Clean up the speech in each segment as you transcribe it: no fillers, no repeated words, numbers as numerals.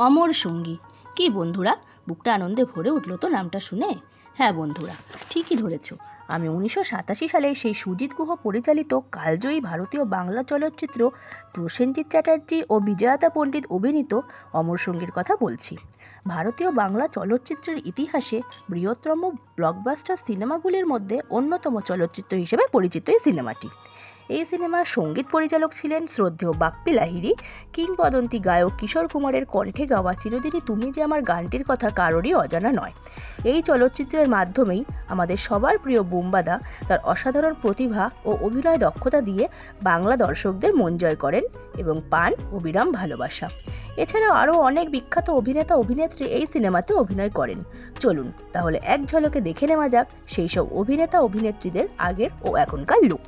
অমর সঙ্গী। কি বন্ধুরা, বুকটা আনন্দে ভরে উঠল তো নামটা শুনে। হ্যাঁ বন্ধুরা, ঠিকই ধরেছ। আমি 1987 সালে সেই সুজিত গুহ পরিচালিত কালজয়ী ভারতীয় বাংলা চলচ্চিত্র প্রসেনজিৎ চ্যাটার্জি ও বিজয়াতা পণ্ডিত অভিনীত অমর সঙ্গীর কথা বলছি। ভারতীয় বাংলা চলচ্চিত্রের ইতিহাসে বৃহত্তম ব্লকবাস্টার সিনেমাগুলির মধ্যে অন্যতম চলচ্চিত্র হিসেবে পরিচিত এই সিনেমাটি। এই সিনেমার সঙ্গীত পরিচালক ছিলেন শ্রদ্ধেয় বাপ্পি লাহিড়ী। কিংবদন্তি গায়ক কিশোর কুমারের কণ্ঠে গাওয়া চিরদিনই তুমি যে আমার গানটির কথা কারোরই অজানা নয়। এই চলচ্চিত্রের মাধ্যমেই আমাদের সবার প্রিয় বুম্বাদা তার অসাধারণ প্রতিভা ও অভিনয় দক্ষতা দিয়ে বাংলা দর্শকদের মন জয় করেন এবং পান অবিরাম ভালোবাসা। এছাড়াও আরও অনেক বিখ্যাত অভিনেতা অভিনেত্রী এই সিনেমাতে অভিনয় করেন। চলুন তাহলে এক ঝলকে দেখে নেওয়া যাক সেই সব অভিনেতা অভিনেত্রীদের আগের ও এখনকার লুক।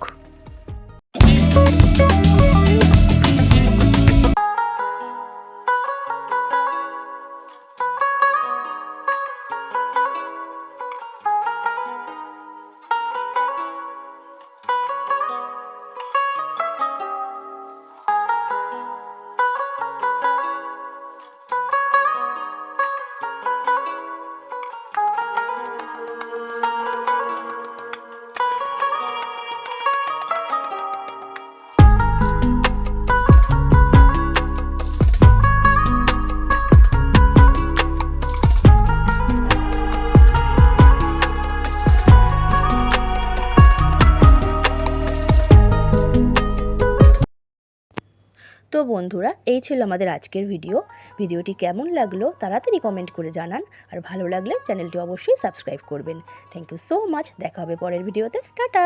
তো বন্ধুরা, এই ছিল আমাদের আজকের ভিডিওটি কেমন লাগলো তাড়াতাড়ি কমেন্ট করে জানান, আর ভালো লাগলে চ্যানেলটি অবশ্যই সাবস্ক্রাইব করবেন। Thank you so much. দেখা হবে পরের ভিডিওতে। টাটা।